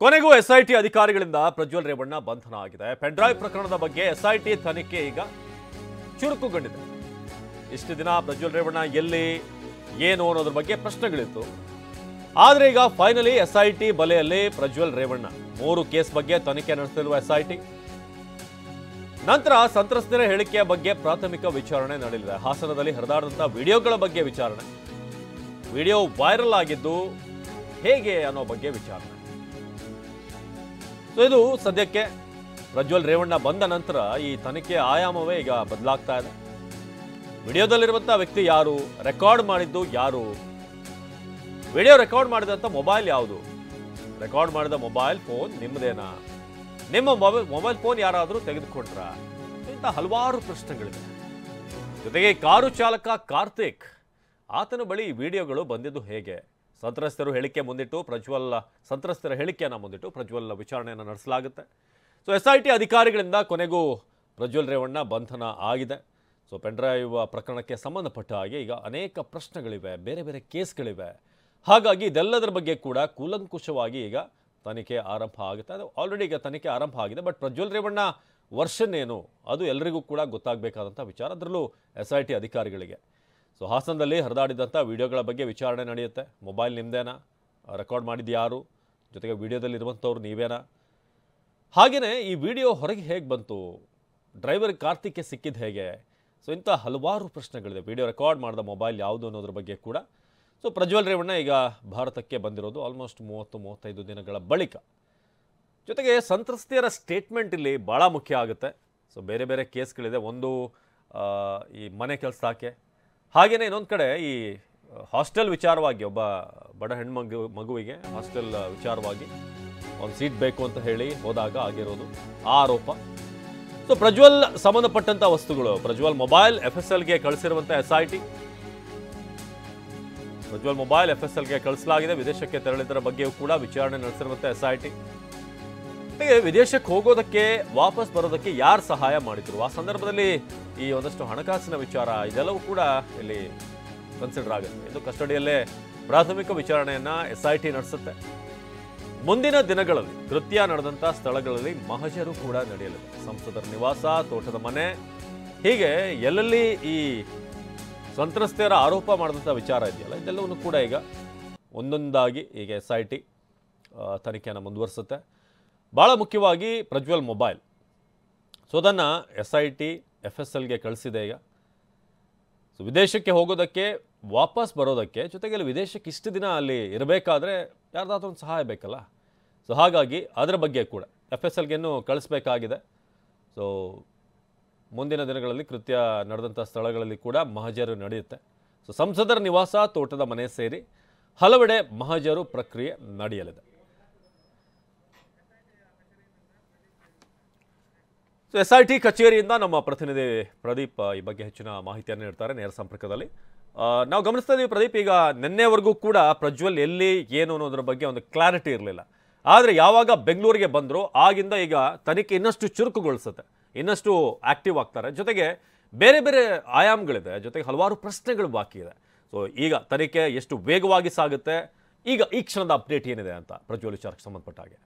ಕೊನೆಗೂ ಎಸ್ಐಟಿ ಅಧಿಕಾರಿಗಳಿಂದ ಪ್ರಜ್ವಲ್ ರೇವಣ್ಣ ಬಂಧನ ಆಗಿದೆ. ಪೆನ್ಡ್ರೈವ್ ಪ್ರಕರಣದ ಬಗ್ಗೆ ಎಸ್ಐಟಿ ತನಿಖೆ ಈಗ ಚುರುಕುಗೊಂಡಿದೆ. ಇಷ್ಟು ದಿನ ಪ್ರಜ್ವಲ್ ರೇವಣ್ಣ ಎಲ್ಲಿ ಏನು ಅನ್ನೋದ್ರ ಬಗ್ಗೆ ಪ್ರಶ್ನೆಗಳಿತ್ತು. ಆದರೆ ಈಗ ಫೈನಲಿ ಎಸ್ಐಟಿ ಬಲೆಯಲ್ಲಿ ಪ್ರಜ್ವಲ್ ರೇವಣ್ಣ 3 ಕೇಸ್ ಬಗ್ಗೆ ತನಿಖೆ ನಡೆಸಿರುವ ಎಸ್ಐಟಿ ನಂತರ ಸಂತ್ರಸ್ತರ ಹೇಳಿಕೆಯ ಬಗ್ಗೆ ಪ್ರಾಥಮಿಕ ವಿಚಾರಣೆ ನಡೆಯಲಿದೆ. ಹಾಸನದಲ್ಲಿ ಹರಿದಾಡಿದಂತಹ ವಿಡಿಯೋಗಳ ಬಗ್ಗೆ ವಿಚಾರಣೆ, ವಿಡಿಯೋ ವೈರಲ್ ಆಗಿದ್ದು ಹೇಗೆ ಅನ್ನೋ ಬಗ್ಗೆ ವಿಚಾರಣೆ. ಸೊ ಇದು ಸದ್ಯಕ್ಕೆ ಪ್ರಜ್ವಲ್ ರೇವಣ್ಣ ಬಂದ ನಂತರ ಈ ತನಿಖೆಯ ಆಯಾಮವೇ ಈಗ ಬದಲಾಗ್ತಾ ಇದೆ. ವಿಡಿಯೋದಲ್ಲಿರುವಂತಹ ವ್ಯಕ್ತಿ ಯಾರು, ರೆಕಾರ್ಡ್ ಮಾಡಿದ್ದು ಯಾರು, ವಿಡಿಯೋ ರೆಕಾರ್ಡ್ ಮಾಡಿದಂಥ ಮೊಬೈಲ್ ಯಾವುದು, ರೆಕಾರ್ಡ್ ಮಾಡಿದ ಮೊಬೈಲ್ ಫೋನ್ ನಿಮ್ಮದೇನಾ, ನಿಮ್ಮ ಮೊಬೈಲ್ ಫೋನ್ ಯಾರಾದರೂ ತೆಗೆದುಕೊಂಡ್ರ, ಇಂಥ ಹಲವಾರು ಪ್ರಶ್ನೆಗಳಿವೆ. ಜೊತೆಗೆ ಕಾರು ಚಾಲಕ ಕಾರ್ತಿಕ್, ಆತನ ಬಳಿ ವಿಡಿಯೋಗಳು ಬಂದಿದ್ದು ಹೇಗೆ, ಸಂತ್ರಸ್ತರ ಹೇಳಿಕೆ ಮುಂದಿಟ್ಟು ಸಂತ್ರಸ್ತರ ಹೇಳಿಕೆಯನ್ನು ಮುಂದಿಟ್ಟು ಪ್ರಜ್ವಲ್ ವಿಚಾರಣೆಯನ್ನು ನಡೆಸಲಾಗುತ್ತೆ. ಸೊ ಎಸ್ಐಟಿ ಅಧಿಕಾರಿಗಳಿಂದ ಕೊನೆಗೂ ಪ್ರಜ್ವಲ್ ರೇವಣ್ಣ ಬಂಧನ ಆಗಿದೆ. ಸೊ ಪೆನ್ಡ್ರೈವ್ ಪ್ರಕರಣಕ್ಕೆ ಸಂಬಂಧಪಟ್ಟ ಹಾಗೆ ಈಗ ಅನೇಕ ಪ್ರಶ್ನೆಗಳಿವೆ, ಬೇರೆ ಬೇರೆ ಕೇಸ್ಗಳಿವೆ. ಹಾಗಾಗಿ ಇದೆಲ್ಲದರ ಬಗ್ಗೆ ಕೂಡ ಕೂಲಂಕುಷವಾಗಿ ಈಗ ತನಿಖೆ ಆರಂಭ ಆಗುತ್ತೆ. ಅದು ಆಲ್ರೆಡಿ ಈಗ ತನಿಖೆ ಆರಂಭ ಆಗಿದೆ. ಬಟ್ ಪ್ರಜ್ವಲ್ ರೇವಣ್ಣ ವರ್ಷನ್ ಏನು ಅದು ಎಲ್ಲರಿಗೂ ಕೂಡ ಗೊತ್ತಾಗಬೇಕಾದಂಥ ವಿಚಾರ, ಅದರಲ್ಲೂ ಎಸ್ಐಟಿ ಅಧಿಕಾರಿಗಳಿಗೆ. ಸೊ ಹಾಸನದಲ್ಲಿ ಹರಿದಾಡಿದಂಥ ವಿಡಿಯೋಗಳ ಬಗ್ಗೆ ವಿಚಾರಣೆ ನಡೆಯುತ್ತೆ. ಮೊಬೈಲ್ ನಿಮ್ಮದೇನಾ, ರೆಕಾರ್ಡ್ ಮಾಡಿದ್ದು ಯಾರು, ಜೊತೆಗೆ ವಿಡಿಯೋದಲ್ಲಿರುವಂಥವ್ರು ನೀವೇನಾ, ಹಾಗೆಯೇ ಈ ವಿಡಿಯೋ ಹೊರಗೆ ಹೇಗೆ ಬಂತು, ಡ್ರೈವರ್ ಕಾರ್ತಿಕ್ಗೆ ಸಿಕ್ಕಿದ್ದು ಹೇಗೆ. ಸೊ ಇಂಥ ಹಲವಾರು ಪ್ರಶ್ನೆಗಳಿದೆ. ವಿಡಿಯೋ ರೆಕಾರ್ಡ್ ಮಾಡಿದ ಮೊಬೈಲ್ ಯಾವುದು ಅನ್ನೋದ್ರ ಬಗ್ಗೆ ಕೂಡ. ಸೊ ಪ್ರಜ್ವಲ್ ರೇವಣ್ಣ ಈಗ ಭಾರತಕ್ಕೆ ಬಂದಿರೋದು ಆಲ್ಮೋಸ್ಟ್ 30-35 ದಿನಗಳ ಬಳಿಕ. ಜೊತೆಗೆ ಸಂತ್ರಸ್ತೆಯರ ಸ್ಟೇಟ್ಮೆಂಟ್ ಇಲ್ಲಿ ಭಾಳ ಮುಖ್ಯ ಆಗುತ್ತೆ. ಸೊ ಬೇರೆ ಬೇರೆ ಕೇಸ್ಗಳಿದೆ. ಒಂದು ಈ ಮನೆ ಕೆಲಸಕ್ಕೆ, ಹಾಗೆಯೇ ಇನ್ನೊಂದು ಕಡೆ ಈ ಹಾಸ್ಟೆಲ್ ವಿಚಾರವಾಗಿ, ಒಬ್ಬ ಬಡ ಮಗುವಿಗೆ ಹಾಸ್ಟೆಲ್ ವಿಚಾರವಾಗಿ ಒಂದು ಸೀಟ್ ಬೇಕು ಅಂತ ಹೇಳಿ ಹೋದಾಗ ಆಗಿರೋದು ಆ ಆರೋಪ. ಸೊ ಪ್ರಜ್ವಲ್ ಸಂಬಂಧಪಟ್ಟಂಥ ವಸ್ತುಗಳು, ಪ್ರಜ್ವಲ್ ಮೊಬೈಲ್ FSLಗೆ ಕಳಿಸಿರುವಂಥ ಎಸ್ಐಟಿ, ಪ್ರಜ್ವಲ್ ಮೊಬೈಲ್ FSLಗೆ ಕಳಿಸಲಾಗಿದೆ. ವಿದೇಶಕ್ಕೆ ತೆರಳಿದರ ಬಗ್ಗೆಯೂ ಕೂಡ ವಿಚಾರಣೆ ನಡೆಸಿರುವಂಥ ಎಸ್ಐಟಿ. ವಿದೇಶಕ್ಕೆ ಹೋಗೋದಕ್ಕೆ ವಾಪಸ್ ಬರೋದಕ್ಕೆ ಯಾರು ಸಹಾಯ ಮಾಡಿದ್ರು, ಆ ಸಂದರ್ಭದಲ್ಲಿ ಈ ಒಂದಷ್ಟು ಹಣಕಾಸಿನ ವಿಚಾರ, ಇದೆಲ್ಲವೂ ಕೂಡ ಇಲ್ಲಿ ಕನ್ಸಿಡರ್ ಆಗುತ್ತೆ. ಇದು ಕಸ್ಟಡಿಯಲ್ಲೇ ಪ್ರಾಥಮಿಕ ವಿಚಾರಣೆಯನ್ನ ಎಸ್ಐಟಿ ನಡೆಸುತ್ತೆ. ಮುಂದಿನ ದಿನಗಳಲ್ಲಿ ಕೃತ್ಯ ನಡೆದಂಥ ಸ್ಥಳಗಳಲ್ಲಿ ಮಹಜರು ಕೂಡ ನಡೆಯಲಿದೆ. ಸಂಸದರ ನಿವಾಸ, ತೋಟದ ಮನೆ, ಹೀಗೆ ಎಲ್ಲೆಲ್ಲಿ ಈ ಸಂತ್ರಸ್ತೆಯರ ಆರೋಪ ಮಾಡಿದಂಥ ವಿಚಾರ ಇದೆಯಲ್ಲ, ಇದೆಲ್ಲವನ್ನು ಕೂಡ ಈಗ ಒಂದೊಂದಾಗಿ ಈಗ ಎಸ್ಐಟಿ ತನಿಖೆಯನ್ನು ಮುಂದುವರಿಸುತ್ತೆ. ಭಾಳ ಮುಖ್ಯವಾಗಿ ಪ್ರಜ್ವಲ್ ಮೊಬೈಲ್, ಸೊ ಅದನ್ನು SIT FSLಗೆ ಕಳಿಸಿದೆ ಈಗ. ಸೊ ವಿದೇಶಕ್ಕೆ ಹೋಗೋದಕ್ಕೆ, ವಾಪಸ್ ಬರೋದಕ್ಕೆ, ಜೊತೆಗೆ ಅಲ್ಲಿ ವಿದೇಶಕ್ಕೆ ಇಷ್ಟು ದಿನ ಅಲ್ಲಿ ಇರಬೇಕಾದ್ರೆ ಯಾರ್ದಾದ್ರೂ ಒಂದು ಸಹಾಯ ಬೇಕಲ್ಲ. ಸೊ ಹಾಗಾಗಿ ಅದರ ಬಗ್ಗೆ ಕೂಡ FSLಗೇನು ಕಳಿಸ್ಬೇಕಾಗಿದೆ. ಸೊ ಮುಂದಿನ ದಿನಗಳಲ್ಲಿ ಕೃತ್ಯ ನಡೆದಂಥ ಸ್ಥಳಗಳಲ್ಲಿ ಕೂಡ ಮಹಜರು ನಡೆಯುತ್ತೆ. ಸೊ ಸಂಸದರ ನಿವಾಸ, ತೋಟದ ಮನೆ ಸೇರಿ ಹಲವೆಡೆ ಮಹಜರು ಪ್ರಕ್ರಿಯೆ ನಡೆಯಲಿದೆ. ಸೊ SIT ಕಚೇರಿಯಿಂದ ನಮ್ಮ ಪ್ರತಿನಿಧಿ ಪ್ರದೀಪ್ ಈ ಬಗ್ಗೆ ಹೆಚ್ಚಿನ ಮಾಹಿತಿಯನ್ನು ನೀಡ್ತಾರೆ ನೇರ ಸಂಪರ್ಕದಲ್ಲಿ. ನಾವು ಗಮನಿಸ್ತಾ ಇದ್ದೀವಿ ಪ್ರದೀಪ್, ಈಗ ನಿನ್ನೆವರೆಗೂ ಕೂಡ ಪ್ರಜ್ವಲ್ ಎಲ್ಲಿ ಏನು ಅನ್ನೋದ್ರ ಬಗ್ಗೆ ಒಂದು ಕ್ಲಾರಿಟಿ ಇರಲಿಲ್ಲ. ಆದರೆ ಯಾವಾಗ ಬೆಂಗಳೂರಿಗೆ ಬಂದರೂ ಆಗಿಂದ ಈಗ ತನಿಖೆ ಇನ್ನಷ್ಟು ಚುರುಕುಗೊಳಿಸುತ್ತೆ, ಇನ್ನಷ್ಟು ಆಕ್ಟಿವ್ ಆಗ್ತಾರೆ. ಜೊತೆಗೆ ಬೇರೆ ಬೇರೆ ಆಯಾಮಗಳಿದೆ, ಜೊತೆಗೆ ಹಲವಾರು ಪ್ರಶ್ನೆಗಳು ಬಾಕಿ ಇದೆ. ಸೊ ಈಗ ತನಿಖೆ ಎಷ್ಟು ವೇಗವಾಗಿ ಸಾಗುತ್ತೆ, ಈಗ ಈ ಕ್ಷಣದ ಅಪ್ಡೇಟ್ ಏನಿದೆ ಅಂತ ಪ್ರಜ್ವಲ್ ವಿಚಾರಕ್ಕೆ ಸಂಬಂಧಪಟ್ಟ ಹಾಗೆ.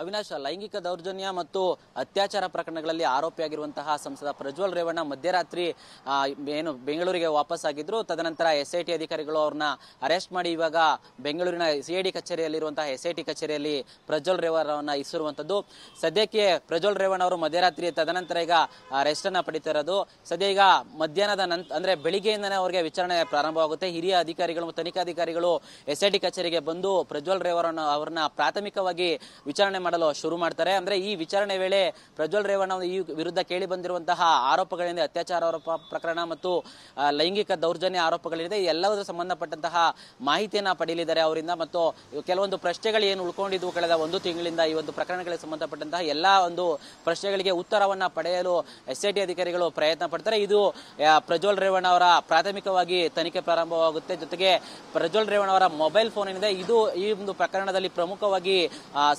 ಅವಿನಾಶ್, ಲೈಂಗಿಕ ದೌರ್ಜನ್ಯ ಮತ್ತು ಅತ್ಯಾಚಾರ ಪ್ರಕರಣಗಳಲ್ಲಿ ಆರೋಪಿಯಾಗಿರುವಂತಹ ಸಂಸದ ಪ್ರಜ್ವಲ್ ರೇವಣ್ಣ ಮಧ್ಯರಾತ್ರಿ ಏನು ಬೆಂಗಳೂರಿಗೆ ವಾಪಸ್ ಆಗಿದ್ರು. ತದನಂತರ SIT ಅಧಿಕಾರಿಗಳು ಅವ್ರನ್ನ ಅರೆಸ್ಟ್ ಮಾಡಿ ಇವಾಗ ಬೆಂಗಳೂರಿನ CID ಕಚೇರಿಯಲ್ಲಿರುವಂತಹ SIT ಕಚೇರಿಯಲ್ಲಿ ಪ್ರಜ್ವಲ್ ರೇವಣ್ಣವನ್ನ ಇರಿಸಿರುವಂತದ್ದು. ಸದ್ಯಕ್ಕೆ ಪ್ರಜ್ವಲ್ ರೇವಣ್ಣ ಅವರು ಮಧ್ಯರಾತ್ರಿ ತದನಂತರ ಈಗ ಅರೆಸ್ಟ್ ಅನ್ನ ಪಡಿತಿರೋದು. ಸದ್ಯ ಈಗ ಮಧ್ಯಾಹ್ನದ ಅಂದ್ರೆ ಬೆಳಿಗ್ಗೆಯಿಂದನೇ ಅವರಿಗೆ ವಿಚಾರಣೆ ಪ್ರಾರಂಭವಾಗುತ್ತೆ. ಹಿರಿಯ ಅಧಿಕಾರಿಗಳು ಮತ್ತು ತನಿಖಾಧಿಕಾರಿಗಳು SIT ಕಚೇರಿಗೆ ಬಂದು ಪ್ರಜ್ವಲ್ ರೇವಣ್ಣ ಅವರನ್ನ ಪ್ರಾಥಮಿಕವಾಗಿ ವಿಚಾರಣೆ ಮಾಡಲು ಶುರು ಮಾಡ್ತಾರೆ. ಅಂದ್ರೆ ಈ ವಿಚಾರಣೆ ವೇಳೆ ಪ್ರಜ್ವಲ್ ರೇವಣ್ಣ ಈ ವಿರುದ್ಧ ಕೇಳಿ ಬಂದಿರುವಂತಹ ಆರೋಪಗಳಿಂದ, ಅತ್ಯಾಚಾರ ಆರೋಪ ಪ್ರಕರಣ ಮತ್ತು ಲೈಂಗಿಕ ದೌರ್ಜನ್ಯ ಆರೋಪಗಳಿದೆ, ಎಲ್ಲದರ ಸಂಬಂಧಪಟ್ಟಂತಹ ಮಾಹಿತಿಯನ್ನ ಪಡೆಯಲಿದ್ದಾರೆ ಅವರಿಂದ. ಮತ್ತು ಕೆಲವೊಂದು ಪ್ರಶ್ನೆಗಳು ಏನು ಉಳ್ಕೊಂಡಿದ್ವು ಕಳೆದ 1 ತಿಂಗಳಿಂದ ಈ ಒಂದು ಪ್ರಕರಣಗಳಿಗೆ ಸಂಬಂಧಪಟ್ಟಂತಹ ಎಲ್ಲಾ ಒಂದು ಪ್ರಶ್ನೆಗಳಿಗೆ ಉತ್ತರವನ್ನ ಪಡೆಯಲು SIT ಅಧಿಕಾರಿಗಳು ಪ್ರಯತ್ನ ಪಡ್ತಾರೆ. ಇದು ಪ್ರಜ್ವಲ್ ರೇವಣ್ಣ ಅವರ ಪ್ರಾಥಮಿಕವಾಗಿ ತನಿಖೆ ಪ್ರಾರಂಭವಾಗುತ್ತೆ. ಜೊತೆಗೆ ಪ್ರಜ್ವಲ್ ರೇವಣ್ಣ ಅವರ ಮೊಬೈಲ್ ಫೋನ್ ಏನಿದೆ, ಇದು ಈ ಒಂದು ಪ್ರಕರಣದಲ್ಲಿ ಪ್ರಮುಖವಾಗಿ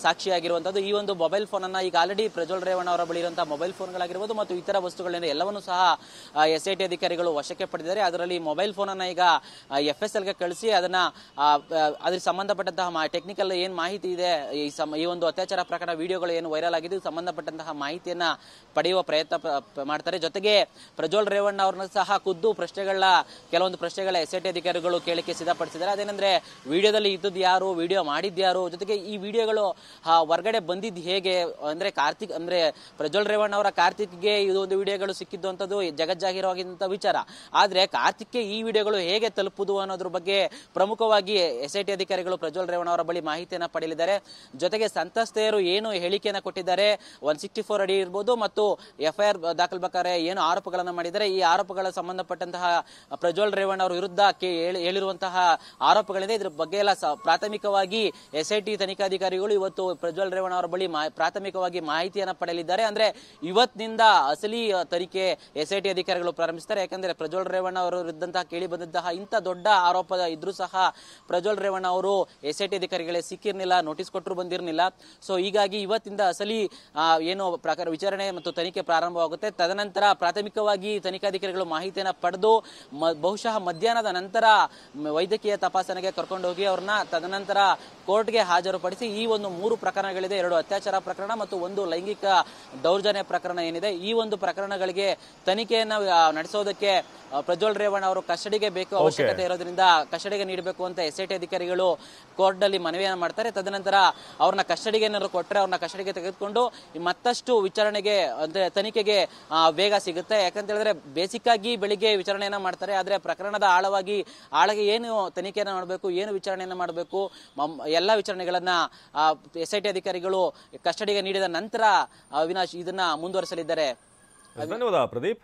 ಸಾಕ್ಷಿಯಾಗಿರುವಂತಹ ಸಿಕ್ಕಿರುವಂತದ್ದು. ಈ ಒಂದು ಮೊಬೈಲ್ ಫೋನ್ ಅನ್ನ ಈಗ ಆಲ್ರೆಡಿ ಪ್ರಜ್ವಲ್ ರೇವಣ್ಣ ಅವರ ಬಳಿ ಇರುವಂತಹ ಮೊಬೈಲ್ ಫೋನ್ಗಳಾಗಿರ್ಬೋದು ಮತ್ತು ಇತರ ವಸ್ತುಗಳನ್ನ ಎಲ್ಲವನ್ನೂ ಸಹ SIT ಅಧಿಕಾರಿಗಳು ವಶಕ್ಕೆ ಪಡೆದಿದ್ದಾರೆ. ಅದರಲ್ಲಿ ಮೊಬೈಲ್ ಫೋನ್ ಅನ್ನ ಈಗ FSL ಗೆ ಕಳಿಸಿ ಅದನ್ನ ಅದಕ್ಕೆ ಸಂಬಂಧಪಟ್ಟಂತಹ ಟೆಕ್ನಿಕಲ್ ಏನ್ ಮಾಹಿತಿ ಇದೆ, ಈ ಒಂದು ಅತ್ಯಾಚಾರ ಪ್ರಕರಣ ವಿಡಿಯೋಗಳು ಏನು ವೈರಲ್ ಆಗಿದೆ ಸಂಬಂಧಪಟ್ಟಂತಹ ಮಾಹಿತಿಯನ್ನ ಪಡೆಯುವ ಪ್ರಯತ್ನ ಮಾಡ್ತಾರೆ. ಜೊತೆಗೆ ಪ್ರಜ್ವಲ್ ರೇವಣ್ಣ ಅವ್ರನ್ನ ಸಹ ಖುದ್ದು ಕೆಲವೊಂದು ಪ್ರಶ್ನೆಗಳ SIT ಅಧಿಕಾರಿಗಳು ಕೇಳಿಕೆ ಸಿದ್ಧಪಡಿಸಿದ್ದಾರೆ. ಅದೇನಂದ್ರೆ ವಿಡಿಯೋದಲ್ಲಿ ಇದ್ದದ್ದು ಯಾರು, ವಿಡಿಯೋ ಮಾಡಿದ್ಯಾರು, ಜೊತೆಗೆ ಈ ವಿಡಿಯೋಗಳು ಹೊರಗಡೆ ಬಂದಿದ್ದು ಹೇಗೆ, ಅಂದ್ರೆ ಪ್ರಜ್ವಲ್ ರೇವಣ್ಣ ಅವರ ಕಾರ್ತಿಕ್ಗೆ ಇದೊಂದು ವಿಡಿಯೋಗಳು ಸಿಕ್ಕಿದ್ದು ಅಂತದ್ದು ಜಗಜ್ಜಾಹೀರವಾಗಿದ್ದಂತ ವಿಚಾರ. ಆದ್ರೆ ಕಾರ್ತಿಕ್ಗೆ ಈ ವಿಡಿಯೋಗಳು ಹೇಗೆ ತಲುಪುದು ಅನ್ನೋದ್ರ ಬಗ್ಗೆ ಪ್ರಮುಖವಾಗಿ SIT ಅಧಿಕಾರಿಗಳು ಪ್ರಜ್ವಲ್ ರೇವಣ್ಣ ಅವರ ಬಳಿ ಮಾಹಿತಿಯನ್ನ ಪಡೆಯಲಿದ್ದಾರೆ. ಜೊತೆಗೆ ಸಂತ್ರಸ್ತೆಯರು ಏನು ಹೇಳಿಕೆಯನ್ನ ಕೊಟ್ಟಿದ್ದಾರೆ, 164 ಅಡಿ ಇರ್ಬೋದು ಮತ್ತು FIR ದಾಖಲಿಸಬೇಕಾದ್ರೆ ಏನು ಆರೋಪಗಳನ್ನ ಮಾಡಿದ್ದಾರೆ, ಈ ಆರೋಪಗಳ ಸಂಬಂಧಪಟ್ಟಂತಹ ಪ್ರಜ್ವಲ್ ರೇವಣ್ಣ ಅವರ ವಿರುದ್ಧ ಹೇಳಿರುವಂತಹ ಆರೋಪಗಳಿದೆ. ಇದ್ರ ಬಗ್ಗೆ ಎಲ್ಲ ಪ್ರಾಥಮಿಕವಾಗಿ SIT ತನಿಖಾಧಿಕಾರಿಗಳು ಇವತ್ತು ಪ್ರಜ್ವಲ್ ರೇವಣ್ಣ ಅವರ ಬಳಿ ಪ್ರಾಥಮಿಕವಾಗಿ ಮಾಹಿತಿಯನ್ನ ಪಡೆಯಲಿದ್ದಾರೆ. ಅಂದ್ರೆ ಇವತ್ತಿನಿಂದ ಅಸಲಿ ತನಿಖೆ SIT ಅಧಿಕಾರಿಗಳು ಪ್ರಾರಂಭಿಸ್ತಾರೆ. ಯಾಕಂದ್ರೆ ಪ್ರಜ್ವಲ್ ರೇವಣ್ಣ ಅವರ ವಿರುದ್ಧಂತಹ ಕೇಳಿ ಬಂದಂತಹ ಇಂಥ ದೊಡ್ಡ ಆರೋಪ ಇದ್ರೂ ಸಹ ಪ್ರಜ್ವಲ್ ರೇವಣ್ಣ ಅವರು SIT ಅಧಿಕಾರಿಗಳೇ ಸಿಕ್ಕಿರ್ಲಿಲ್ಲ, ನೋಟಿಸ್ ಕೊಟ್ಟರು ಬಂದಿರಲಿಲ್ಲ. ಸೊ ಹೀಗಾಗಿ ಇವತ್ತಿಂದ ಅಸಲಿ ಏನು ಪ್ರಕಾರ ವಿಚಾರಣೆ ಮತ್ತು ತನಿಖೆ ಪ್ರಾರಂಭವಾಗುತ್ತೆ. ತದನಂತರ ಪ್ರಾಥಮಿಕವಾಗಿ ತನಿಖಾಧಿಕಾರಿಗಳು ಮಾಹಿತಿಯನ್ನ ಪಡೆದು ಬಹುಶಃ ಮಧ್ಯಾಹ್ನದ ನಂತರ ವೈದ್ಯಕೀಯ ತಪಾಸಣೆಗೆ ಕರ್ಕೊಂಡು ಹೋಗಿ ಅವ್ರನ್ನ ತದನಂತರ ಕೋರ್ಟ್ಗೆ ಹಾಜರುಪಡಿಸಿ ಈ ಒಂದು 3 ಪ್ರಕರಣಗಳಿದೆ, 2 ಅತ್ಯಾಚಾರ ಪ್ರಕರಣ ಮತ್ತು 1 ಲೈಂಗಿಕ ದೌರ್ಜನ್ಯ ಪ್ರಕರಣ ಏನಿದೆ, ಈ ಒಂದು ಪ್ರಕರಣಗಳಿಗೆ ತನಿಖೆಯನ್ನ ನಡೆಸೋದಕ್ಕೆ ಪ್ರಜ್ವಲ್ ರೇವಣ್ಣ ಅವರು ಕಸ್ಟಡಿಗೆ ಬೇಕು, ಅವಶ್ಯಕತೆ ಇರೋದ್ರಿಂದ ಕಸ್ಟಡಿಗೆ ನೀಡಬೇಕು ಅಂತ SIT ಅಧಿಕಾರಿಗಳು ಕೋರ್ಟ್ ನಲ್ಲಿ ಮನವಿಯನ್ನ ಮಾಡ್ತಾರೆ. ತದನಂತರ ಅವ್ರನ್ನ ಕಸ್ಟಡಿಗೆ ಏನಾದ್ರು ಕೊಟ್ಟರೆ ಅವ್ರನ್ನ ಕಸ್ಟಡಿಗೆ ತೆಗೆದುಕೊಂಡು ಮತ್ತಷ್ಟು ವಿಚಾರಣೆಗೆ ಅಂದ್ರೆ ತನಿಖೆಗೆ ವೇಗ ಸಿಗುತ್ತೆ. ಯಾಕಂತ ಹೇಳಿದ್ರೆ ಬೇಸಿಕ್ ಆಗಿ ಬೆಳಿಗ್ಗೆ ವಿಚಾರಣೆಯನ್ನ ಮಾಡ್ತಾರೆ, ಆದ್ರೆ ಪ್ರಕರಣದ ಆಳಗೆ ಏನು ತನಿಖೆಯನ್ನ ಮಾಡಬೇಕು, ಏನು ವಿಚಾರಣೆಯನ್ನ ಮಾಡಬೇಕು, ಎಲ್ಲಾ ವಿಚಾರಣೆಗಳನ್ನ SIT ಅಧಿಕಾರಿಗಳು ಕಸ್ಟಡಿಗೆ ನೀಡಿದ ನಂತರ ಅವಿನಾಶ್ ಇದನ್ನ ಮುಂದುವರಿಸಲಿದ್ದಾರೆ. ಧನ್ಯವಾದ ಪ್ರದೀಪ್.